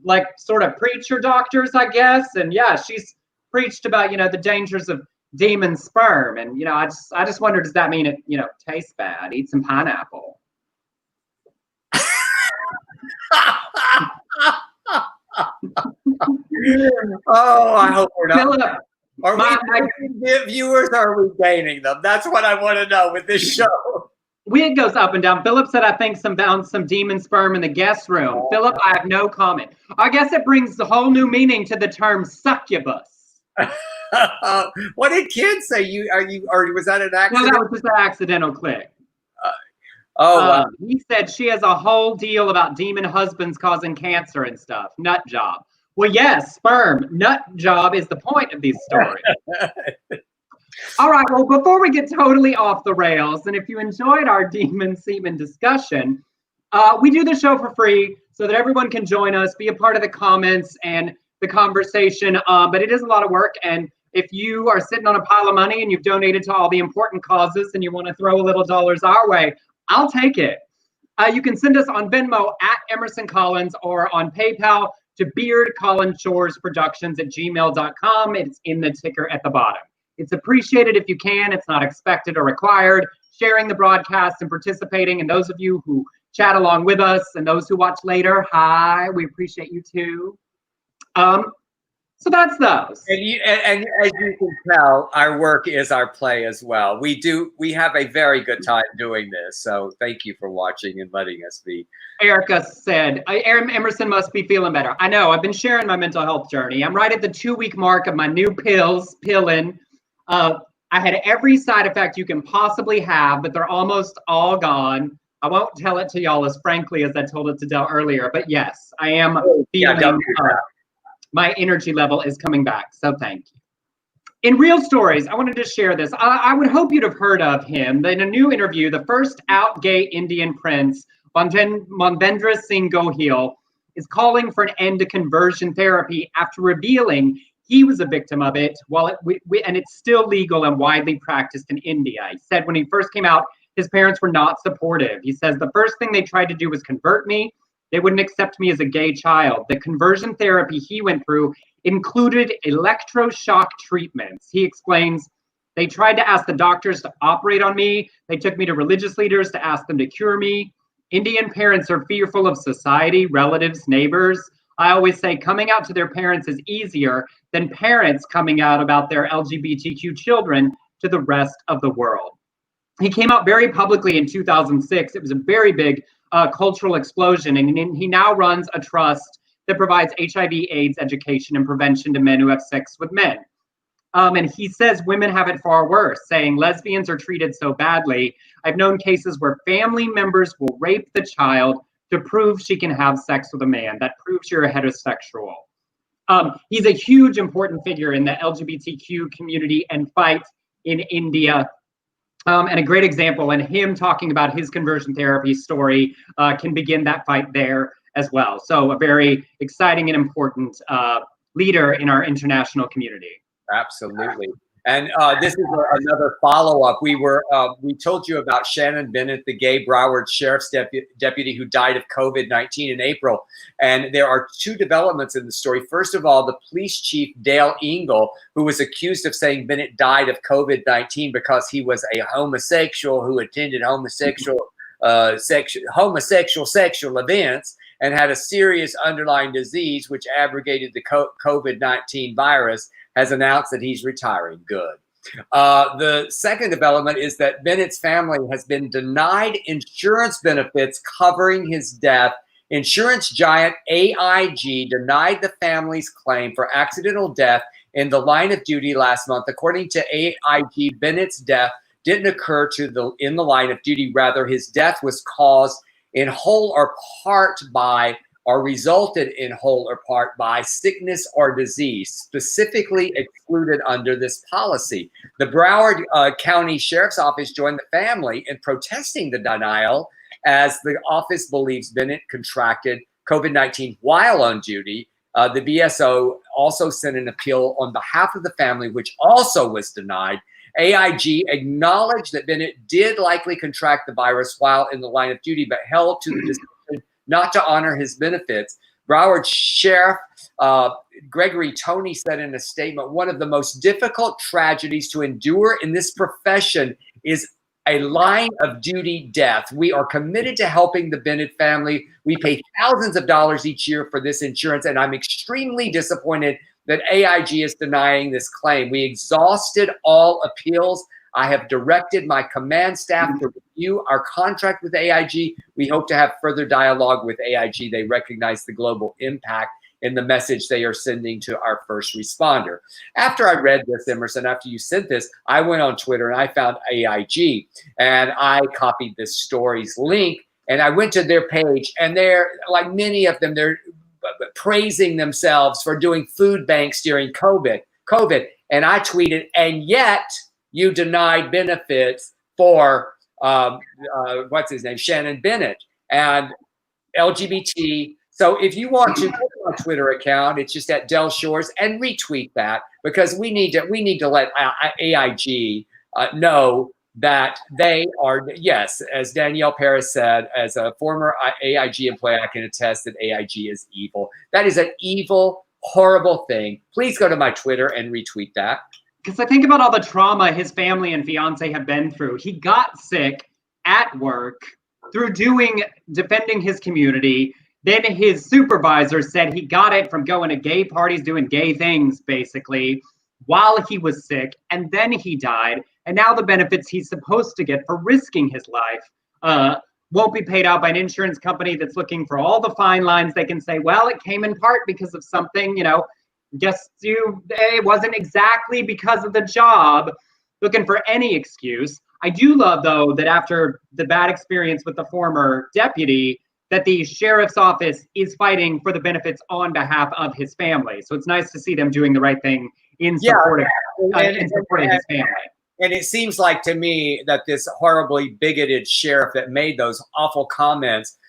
like sort of preacher doctors, I guess. And yeah, she's preached about, you know, the dangers of demon sperm. And, you know, I just wonder, does that mean it, you know, tastes bad? Eat some pineapple. Oh, I hope we're not. Philip, Are we losing viewers or are we gaining them? That's what I want to know with this show. It goes up and down. Philip said, I think found some demon sperm in the guest room. Philip, I have no comment. I guess it brings the whole new meaning to the term succubus. What did kids say? Or was that an accident? No, that was just an accidental click. Wow. He said she has a whole deal about demon husbands causing cancer and stuff. Nut job. Well, yes, sperm. Nut job is the point of these stories. All right. Well, before we get totally off the rails, and if you enjoyed our demon semen discussion, we do the show for free so that everyone can join us, be a part of the comments, and the conversation, but it is a lot of work. And if you are sitting on a pile of money and you've donated to all the important causes and you want to throw a little dollars our way, I'll take it. You can send us on Venmo at Emerson Collins or on PayPal to beardcollinshoresproductions@gmail.com. It's in the ticker at the bottom. It's appreciated if you can. It's not expected or required. Sharing the broadcast and participating, and those of you who chat along with us and those who watch later, hi, we appreciate you too. So that's those. And as you can tell, our work is our play as well. We have a very good time doing this. So thank you for watching and letting us be. Erica said, Emerson must be feeling better. I know, I've been sharing my mental health journey. I'm right at the 2-week mark of my new pilling. I had every side effect you can possibly have, but they're almost all gone. I won't tell it to y'all as frankly as I told it to Del earlier, but yes, I am feeling my energy level is coming back, so thank you. In Real Stories, I wanted to share this. I would hope you'd have heard of him. In a new interview, the first out gay Indian prince, Manvendra Singh Gohil, is calling for an end to conversion therapy after revealing he was a victim of it, and it's still legal and widely practiced in India. He said when he first came out, his parents were not supportive. He says, the first thing they tried to do was convert me. They wouldn't accept me as a gay child. The conversion therapy he went through included electroshock treatments. He explains, they tried to ask the doctors to operate on me. They took me to religious leaders to ask them to cure me. Indian parents are fearful of society, relatives, neighbors. I always say coming out to their parents is easier than parents coming out about their LGBTQ children to the rest of the world. He came out very publicly in 2006. It was a very big cultural explosion, and he now runs a trust that provides HIV/AIDS education and prevention to men who have sex with men. And he says women have it far worse, saying lesbians are treated so badly. I've known cases where family members will rape the child to prove she can have sex with a man. That proves you're a heterosexual. He's a huge important figure in the LGBTQ community and fight in India. And a great example, and him talking about his conversion therapy story can begin that fight there as well. So a very exciting and important leader in our international community. Absolutely. And this is another follow-up. We told you about Shannon Bennett, the gay Broward Sheriff's deputy who died of COVID-19 in April. And there are 2 developments in the story. First of all, the police chief, Dale Engel, who was accused of saying Bennett died of COVID-19 because he was a homosexual who attended homosexual sexual events and had a serious underlying disease which abrogated the COVID-19 virus, has announced that he's retiring. Good. The second development is that Bennett's family has been denied insurance benefits covering his death. Insurance giant AIG denied the family's claim for accidental death in the line of duty last month. According to AIG, Bennett's death didn't occur in the line of duty. Rather, his death was caused in whole or part by, or resulted in whole or part by, sickness or disease, specifically excluded under this policy. The Broward County Sheriff's Office joined the family in protesting the denial, as the office believes Bennett contracted COVID-19 while on duty. The BSO also sent an appeal on behalf of the family, which also was denied. AIG acknowledged that Bennett did likely contract the virus while in the line of duty, but held to the decision not to honor his benefits. Broward Sheriff Gregory Toney said in a statement, one of the most difficult tragedies to endure in this profession is a line of duty death. We are committed to helping the Bennett family. We pay thousands of dollars each year for this insurance, and I'm extremely disappointed that AIG is denying this claim. We exhausted all appeals. I have directed my command staff to review our contract with AIG. We hope to have further dialogue with AIG. They recognize the global impact in the message they are sending to our first responder. After I read this, Emerson, after you sent this, I went on Twitter and I found AIG and I copied this story's link and I went to their page, and they're, like many of them, they're praising themselves for doing food banks during COVID. And I tweeted, and yet you denied benefits for, what's his name, Shannon Bennett and LGBT. So if you want to click my Twitter account. It's just at Del Shores, and retweet that, because we need to let AIG know that they are, yes, as Danielle Paris said, as a former AIG employee, I can attest that AIG is evil. That is an evil, horrible thing. Please go to my Twitter and retweet that. Because I think about all the trauma his family and fiance have been through. He got sick at work through defending his community. Then his supervisor said he got it from going to gay parties, doing gay things, basically, while he was sick. And then he died. And now the benefits he's supposed to get for risking his life won't be paid out by an insurance company that's looking for all the fine lines. They can say, well, it came in part because of something, it wasn't exactly because of the job, looking for any excuse. I do love, though, that after the bad experience with the former deputy, that the sheriff's office is fighting for the benefits on behalf of his family. So it's nice to see them doing the right thing in support of his family. And it seems like to me that this horribly bigoted sheriff that made those awful comments,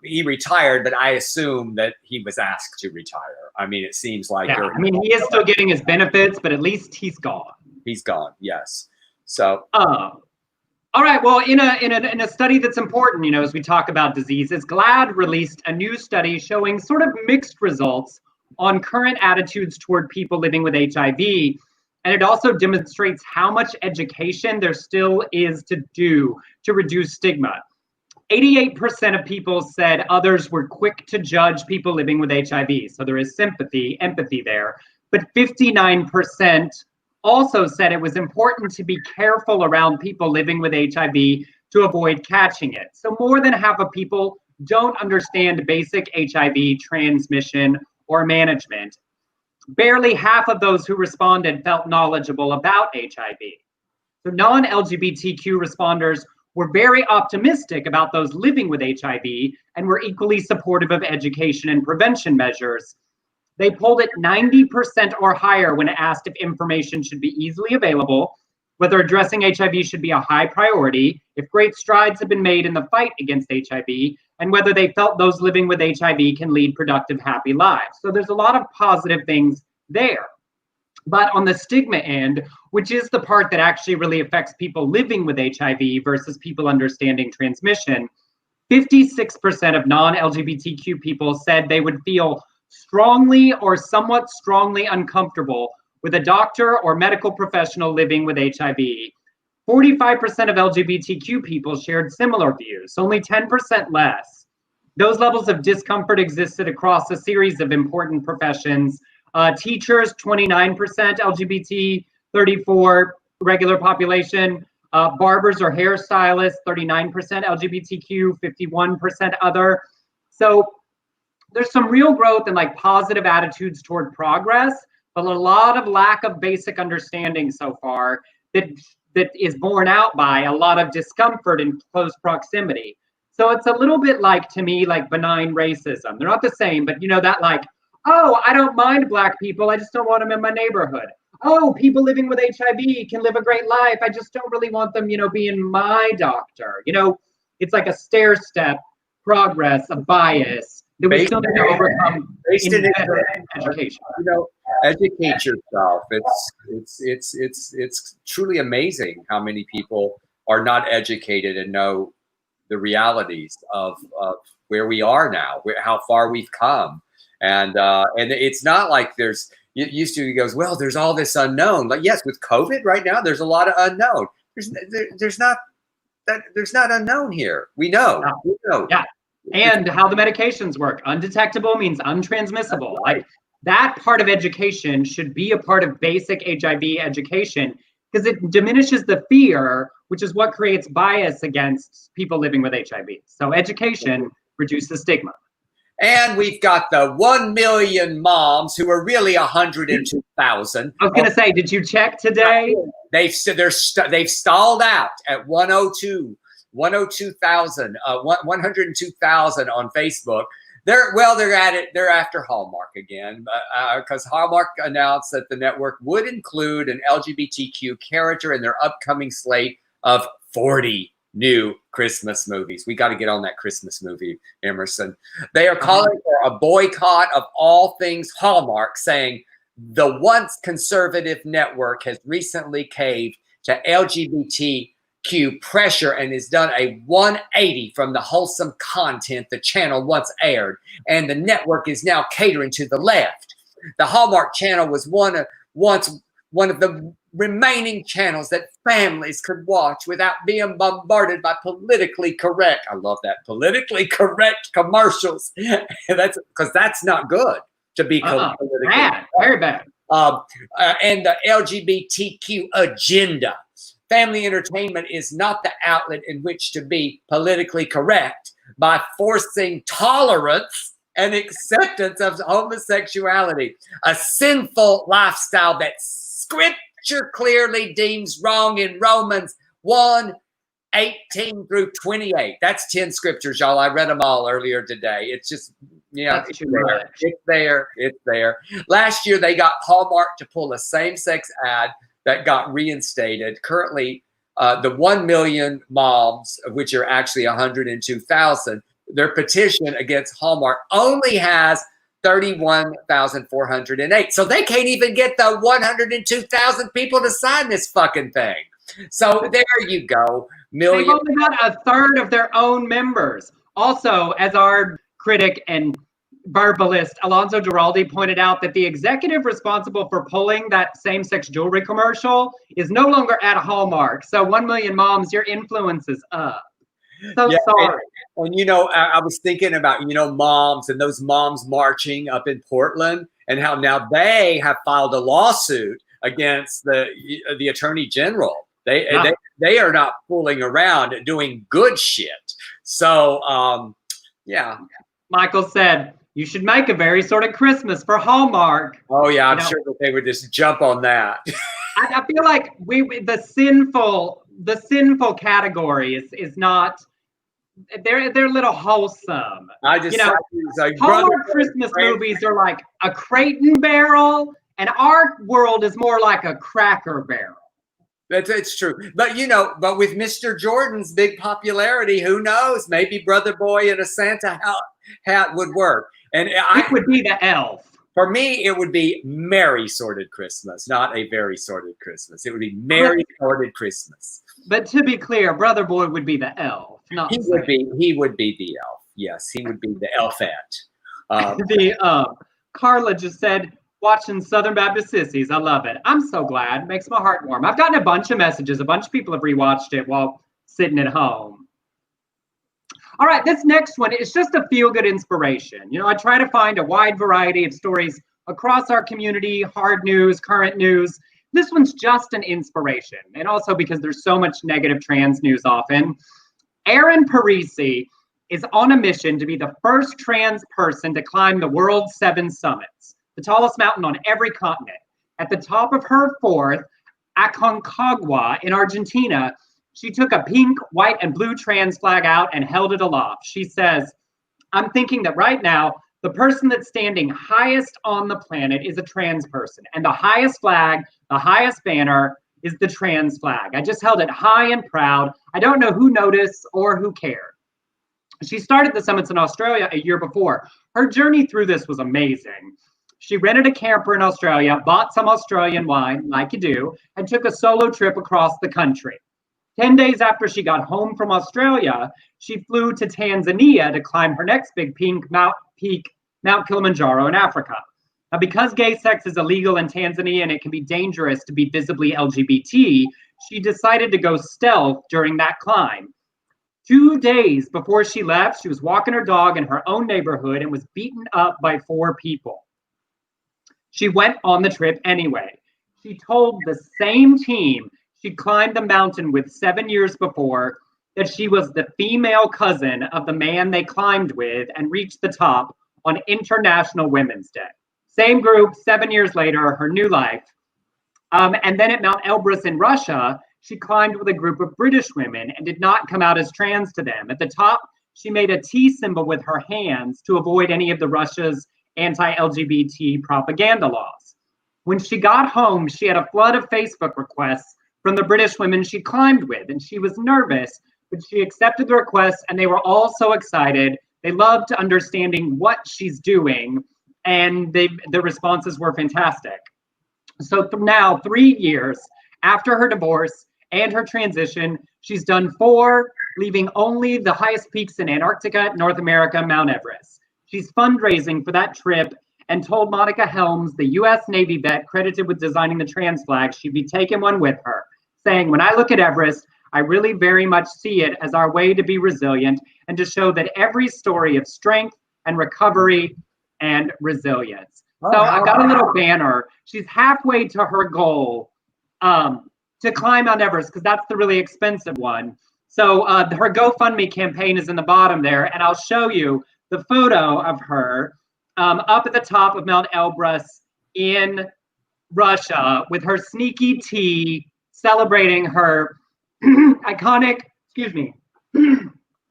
he retired, but I assume that he was asked to retire. I mean, it seems like... Yeah, he is still getting his benefits, but at least he's gone. He's gone, yes. So... all right, well, in a study that's important, as we talk about diseases, GLAAD released a new study showing sort of mixed results on current attitudes toward people living with HIV. And it also demonstrates how much education there still is to do to reduce stigma. 88% of people said others were quick to judge people living with HIV. So there is empathy there. But 59% also said it was important to be careful around people living with HIV to avoid catching it. So more than half of people don't understand basic HIV transmission or management. Barely half of those who responded felt knowledgeable about HIV. So non-LGBTQ responders were very optimistic about those living with HIV and were equally supportive of education and prevention measures. They polled at 90% or higher when asked if information should be easily available, whether addressing HIV should be a high priority, if great strides have been made in the fight against HIV, and whether they felt those living with HIV can lead productive, happy lives. So there's a lot of positive things there. But on the stigma end, which is the part that actually really affects people living with HIV versus people understanding transmission, 56% of non-LGBTQ people said they would feel strongly or somewhat strongly uncomfortable with a doctor or medical professional living with HIV. 45% of LGBTQ people shared similar views, only 10% less. Those levels of discomfort existed across a series of important professions. Teachers, 29% LGBT, 34% regular population. Barbers or hairstylists, 39% LGBTQ, 51% other. So there's some real growth and positive attitudes toward progress, but a lot of lack of basic understanding so far that is borne out by a lot of discomfort in close proximity. So it's a little bit to me, benign racism. They're not the same, but oh, I don't mind Black people, I just don't want them in my neighborhood. Oh, people living with HIV can live a great life, I just don't really want them, being my doctor. It's like a stair-step progress of bias that we still need to overcome in better education. Educate yourself. It's truly amazing how many people are not educated and know the realities of where we are now, how far we've come. And it's not like there's, it used to, he goes, well, there's all this unknown. Yes, with COVID right now, there's a lot of unknown. There's not unknown here. We know. Yeah. And how the medications work. Undetectable means untransmissible. That part of education should be a part of basic HIV education because it diminishes the fear, which is what creates bias against people living with HIV. So education reduces stigma. And we've got the 1 million moms who are really 102,000. I was going to say, did you check today? They've stalled out at 102,000 on Facebook. They're at it. They're after Hallmark again, because Hallmark announced that the network would include an LGBTQ character in their upcoming slate of 40 new Christmas movies. We got to get on that Christmas movie, Emerson. They are calling for a boycott of all things Hallmark, saying the once conservative network has recently caved to LGBTQ pressure and has done a 180 from the wholesome content the channel once aired, and the network is now catering to the left. The Hallmark Channel was once one of the remaining channels that families could watch without being bombarded by politically correct, I love that, politically correct commercials. That's because that's not good to be politically bad, very bad. And the LGBTQ agenda. Family entertainment is not the outlet in which to be politically correct by forcing tolerance and acceptance of homosexuality, a sinful lifestyle that Scripture clearly deems wrong in Romans 1:18 through 28. That's 10 scriptures, y'all. I read them all earlier today. It's just, it's there. It's there. It's there. Last year, they got Hallmark to pull a same-sex ad that got reinstated. Currently, the 1 million moms, of which are actually 102,000, their petition against Hallmark only has 31,408. So they can't even get the 102,000 people to sign this fucking thing. So there you go. They've only got a third of their own members. Also, as our critic and verbalist Alonso Giraldi pointed out, that the executive responsible for pulling that same-sex jewelry commercial is no longer at Hallmark. So 1 million moms, your influence is up. So sorry. And I was thinking about, moms and those moms marching up in Portland and how now they have filed a lawsuit against the attorney general. They are not fooling around doing good shit. So, yeah. Michael said, you should make a very sort of Christmas for Hallmark. Oh, yeah. I'm sure that they would just jump on that. I feel like the sinful category is not, they're a little wholesome. I just like Hallmark Christmas movies are like a crate and barrel, and our world is more like a Cracker Barrel. It's true. But but with Mr. Jordan's big popularity, who knows? Maybe Brother Boy in a Santa hat would work. And it would be the elf. For me, it would be Merry Sorted Christmas, not a very sorted Christmas. It would be Merry Sorted Christmas. But to be clear, Brother Boy would be the elf. Not he would be the elf. Yes, he would be the elfette. Carla just said, watching Southern Baptist Sissies. I love it. I'm so glad. It makes my heart warm. I've gotten a bunch of messages. A bunch of people have rewatched it while sitting at home. All right, this next one is just a feel-good inspiration. I try to find a wide variety of stories across our community, hard news, current news. This one's just an inspiration, and also because there's so much negative trans news often. Erin Parisi is on a mission to be the first trans person to climb the world's 7 summits, the tallest mountain on every continent. At the top of her 4th, Aconcagua in Argentina, she took a pink, white, and blue trans flag out and held it aloft. She says, I'm thinking that right now, the person that's standing highest on the planet is a trans person. And the highest flag, the highest banner is the trans flag. I just held it high and proud. I don't know who noticed or who cared. She started the summits in Australia a year before. Her journey through this was amazing. She rented a camper in Australia, bought some Australian wine, like you do, and took a solo trip across the country. 10 days after she got home from Australia, she flew to Tanzania to climb her next big peak, Mount Kilimanjaro in Africa. Now, because gay sex is illegal in Tanzania and it can be dangerous to be visibly LGBT, she decided to go stealth during that climb. 2 days before she left, she was walking her dog in her own neighborhood and was beaten up by 4 people. She went on the trip anyway. She told the same team she climbed the mountain with 7 years before that she was the female cousin of the man they climbed with and reached the top on International Women's Day. Same group, 7 years later, her new life. And then at Mount Elbrus in Russia, she climbed with a group of British women and did not come out as trans to them. At the top, she made a T symbol with her hands to avoid any of the Russia's anti-LGBT propaganda laws. When she got home, she had a flood of Facebook requests from the British women she climbed with, and she was nervous but she accepted the request, and they were all so excited. They loved understanding what she's doing, and the responses were fantastic. So now, 3 years after her divorce and her transition, she's done 4, leaving only the highest peaks in Antarctica, North America, Mount Everest. She's fundraising for that trip and told Monica Helms, the U.S. Navy vet credited with designing the trans flag, she'd be taking one with her, saying, "When I look at Everest, I really very much see it as our way to be resilient and to show that every story of strength and recovery and resilience." So I got a little banner. She's halfway to her goal to climb Mount Everest, because that's the really expensive one. So her GoFundMe campaign is in the bottom there, and I'll show you the photo of her up at the top of Mount Elbrus in Russia with her sneaky tea, celebrating her iconic,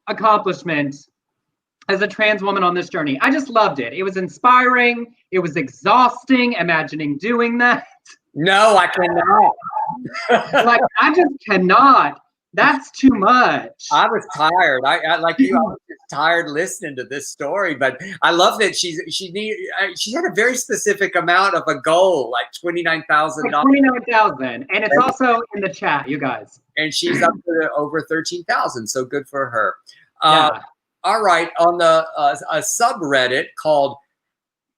accomplishment as a trans woman on this journey. I just loved it. It was inspiring. It was exhausting imagining doing that. No, I cannot. Like, I just cannot. That's too much. I was tired. I like you. I was just tired listening to this story, but I love that she had a very specific amount of a goal, like $29,000. Like 29,000, and it's also in the chat, you guys. And she's up to over 13,000. So good for her. Yeah. All right, on the a subreddit called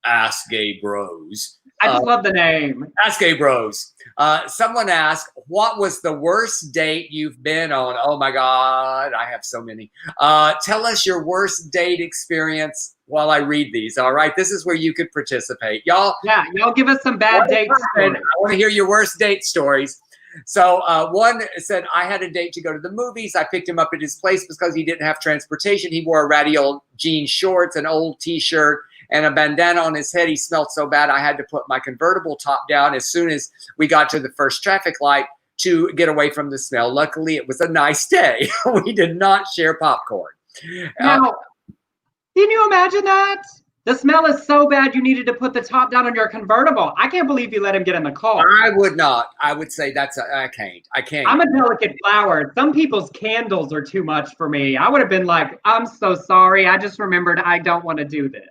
Ask Gay Bros. I just love the name. Ask Gay Bros. Someone asked, what was the worst date you've been on? Oh my God, I have so many. Tell us your worst date experience while I read these. All right, this is where you could participate. Y'all. Yeah, y'all give us some bad dates. I want to hear your worst date stories. So one said, I had a date to go to the movies. I picked him up at his place because he didn't have transportation. He wore a ratty old jean shorts, an old t-shirt, and a bandana on his head. He smelled so bad I had to put my convertible top down as soon as we got to the first traffic light to get away from the smell. Luckily, it was a nice day. We did not share popcorn. Now, can you imagine that? The smell is so bad you needed to put the top down on your convertible. I can't believe you let him get in the car. I would not. I would say I can't. I'm a delicate flower. Some people's candles are too much for me. I would have been like, I'm so sorry. I just remembered I don't want to do this.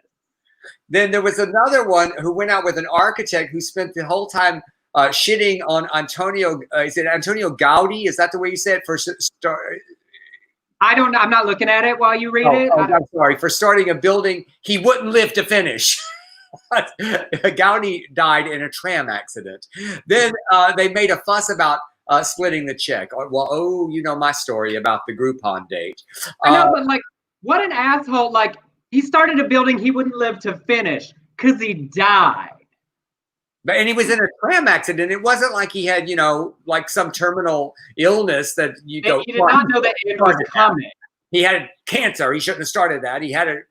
Then there was another one who went out with an architect who spent the whole time shitting on Antonio. Is it Antonio Gaudi? Is that the way you say it? I don't know. I'm not looking at it while you read it. I'm sorry. For starting a building he wouldn't live to finish. Gaudi died in a tram accident. Then they made a fuss about splitting the check. Well, you know my story about the Groupon date. I know, but like, what an asshole. Like, he started a building he wouldn't live to finish because he died. And he was in a tram accident. It wasn't like he had, like some terminal illness that you go. He did not know that it was coming. He had cancer. He shouldn't have started that. He had it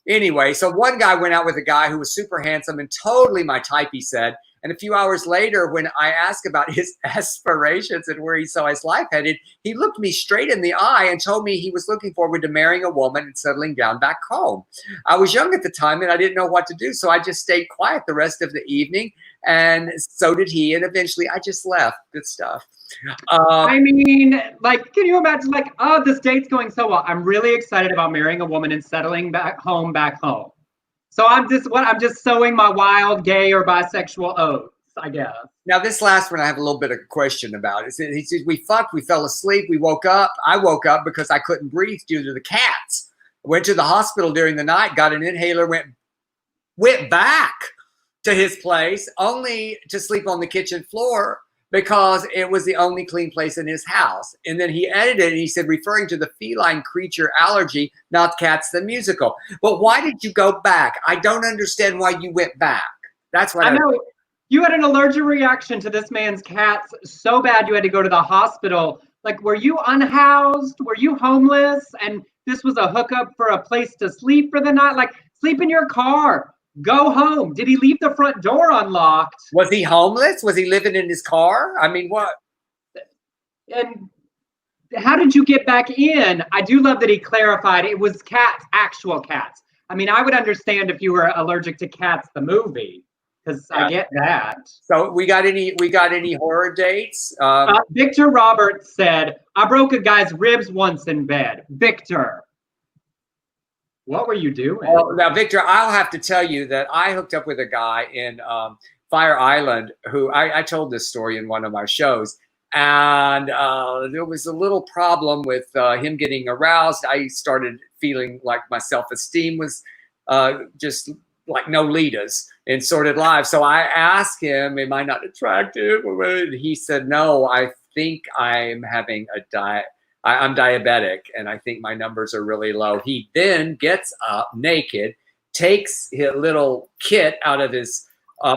anyway. So one guy went out with a guy who was super handsome and totally my type, he said. And a few hours later, when I asked about his aspirations and where he saw his life headed, he looked me straight in the eye and told me he was looking forward to marrying a woman and settling down back home. I was young at the time and I didn't know what to do, so I just stayed quiet the rest of the evening, and so did he. And eventually, I just left. Good stuff. I mean, like, can you imagine? Like, oh, this date's going so well. I'm really excited about marrying a woman and settling back home. So I'm just sowing my wild gay or bisexual oats, I guess. Now this last one I have a little bit of a question about. He says, we fucked, we fell asleep, we woke up. I woke up because I couldn't breathe due to the cats. Went to the hospital during the night, got an inhaler, went back to his place only to sleep on the kitchen floor because it was the only clean place in his house. And then he edited and he said, referring to the feline creature allergy, not Cats the musical. But why did you go back? I don't understand why you went back. That's what I know. You had an allergic reaction to this man's cats so bad you had to go to the hospital. Like, were you unhoused? Were you homeless? And this was a hookup for a place to sleep for the night? Like, sleep in your car. Go home. Did he leave the front door unlocked? Was he homeless? Was he living in his car? I mean, what? And how did you get back in? I do love that he clarified it was cats, actual cats. I mean, I would understand if you were allergic to Cats, the movie. because I get that. So we got any horror dates? Victor Roberts said, I broke a guy's ribs once in bed. Victor, what were you doing? Well, now, Victor, I'll have to tell you that I hooked up with a guy in Fire Island who I told this story in one of my shows. And there was a little problem with him getting aroused. I started feeling like my self-esteem was just like Nolita's in Sordid Lives. So I asked him, am I not attractive? He said, no, I think I'm having I'm diabetic, and I think my numbers are really low. He then gets up naked, takes his little kit out of his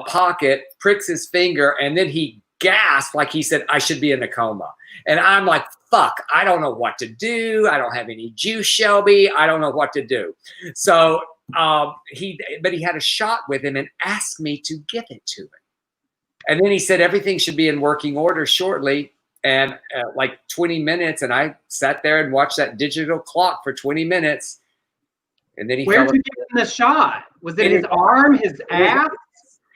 pocket, pricks his finger, and then he gasped like he said, I should be in a coma. And I'm like, fuck, I don't know what to do. I don't have any juice, Shelby. I don't know what to do. So he had a shot with him and asked me to give it to him. And then he said everything should be in working order shortly. And like 20 minutes, and I sat there and watched that digital clock for 20 minutes. And then he Where did you give him the shot? Was it his arm, his ass?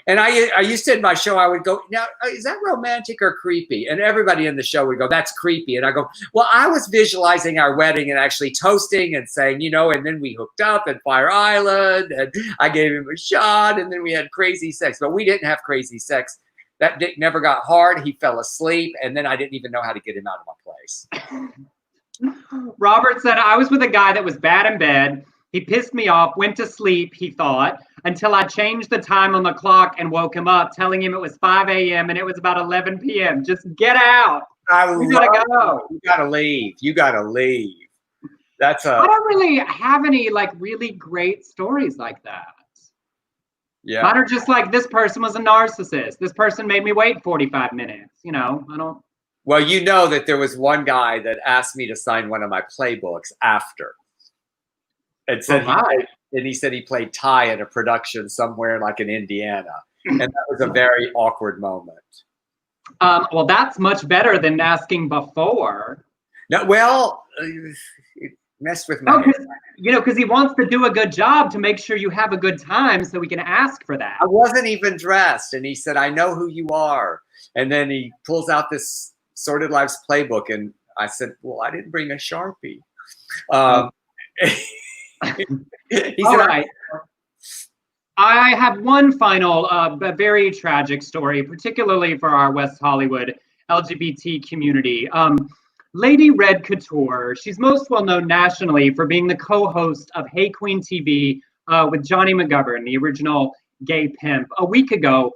And I used to, in my show, I would go, now, is that romantic or creepy? And everybody in the show would go, that's creepy. And I go, well, I was visualizing our wedding and actually toasting and saying, and then we hooked up at Fire Island, and I gave him a shot, and then we had crazy sex. But we didn't have crazy sex. That dick never got hard. He fell asleep, and then I didn't even know how to get him out of my place. Robert said, I was with a guy that was bad in bed. He pissed me off, went to sleep, he thought, until I changed the time on the clock and woke him up, telling him it was 5 a.m. and it was about 11 p.m. Just get out. You gotta go. You gotta leave. You gotta leave. I don't really have any like really great stories like that. Yeah. Mine are just like, this person was a narcissist. This person made me wait 45 minutes. I don't. Well, that there was one guy that asked me to sign one of my playbooks after. And said he said he played Ty in a production somewhere like in Indiana. And that was a very awkward moment. Well, that's much better than asking before. No, well, it messed with my head. Because he wants to do a good job to make sure you have a good time so we can ask for that. I wasn't even dressed. And he said, I know who you are. And then he pulls out this Sordid Lives playbook. And I said, well, I didn't bring a Sharpie. He All said, right. I have one final, very tragic story, particularly for our West Hollywood LGBT community. Lady Red Couture, she's most well known nationally for being the co-host of Hey Queen TV with Johnny McGovern, the original gay pimp. A week ago,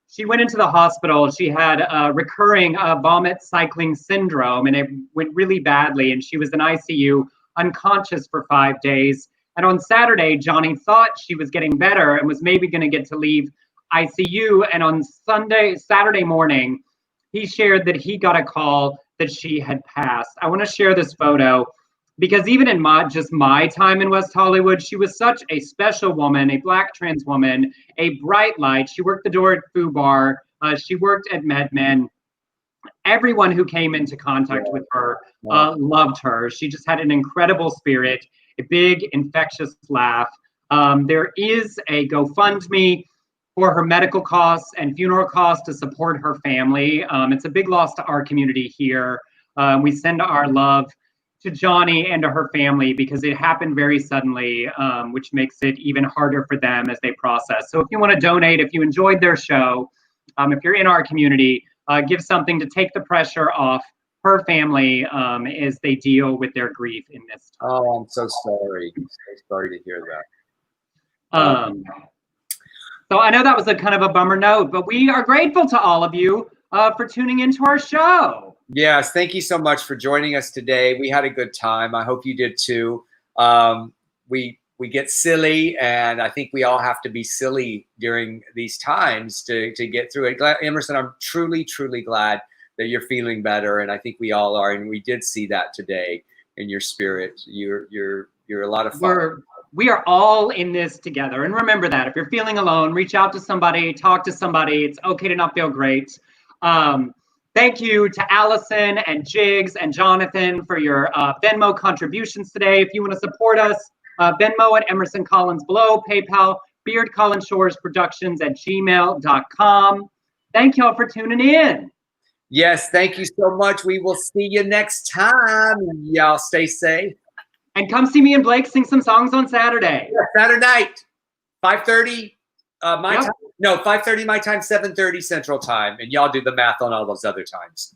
she went into the hospital. She had recurring vomit cycling syndrome, and it went really badly, and she was in ICU, unconscious for 5 days. And on Saturday, Johnny thought she was getting better and was maybe going to get to leave ICU. And on Saturday morning, he shared that he got a call that she had passed. I want to share this photo because even in my time in West Hollywood, she was such a special woman, a Black trans woman, a bright light. She worked the door at Foo Bar. She worked at MedMen. Everyone who came into contact with her loved her. She just had an incredible spirit, a big infectious laugh. There is a GoFundMe for her medical costs and funeral costs to support her family. It's a big loss to our community here. We send our love to Johnny and to her family because it happened very suddenly, which makes it even harder for them as they process. So if you want to donate, if you enjoyed their show, if you're in our community, give something to take the pressure off her family as they deal with their grief in this time. Oh, I'm so sorry. I'm so sorry to hear that. So I know that was a kind of a bummer note, but we are grateful to all of you for tuning into our show. Yes, thank you so much for joining us today. We had a good time. I hope you did too. We get silly, and I think we all have to be silly during these times to get through it. Emerson, I'm truly, truly glad that you're feeling better, and I think we all are. And we did see that today in your spirit. You're a lot of fun. We are all in this together. And remember that if you're feeling alone, reach out to somebody, talk to somebody. It's okay to not feel great. Thank you to Allison and Jigs and Jonathan for your Venmo contributions today. If you want to support us, Venmo at Emerson Collins below, PayPal beardcollinshoresproductions@gmail.com. Thank y'all for tuning in. Yes, thank you so much. We will see you next time. Y'all stay safe. And come see me and Blake sing some songs on Saturday. Yeah, Saturday night, 5:30 my time. No, 5:30 my time, 7:30 Central Time. And y'all do the math on all those other times.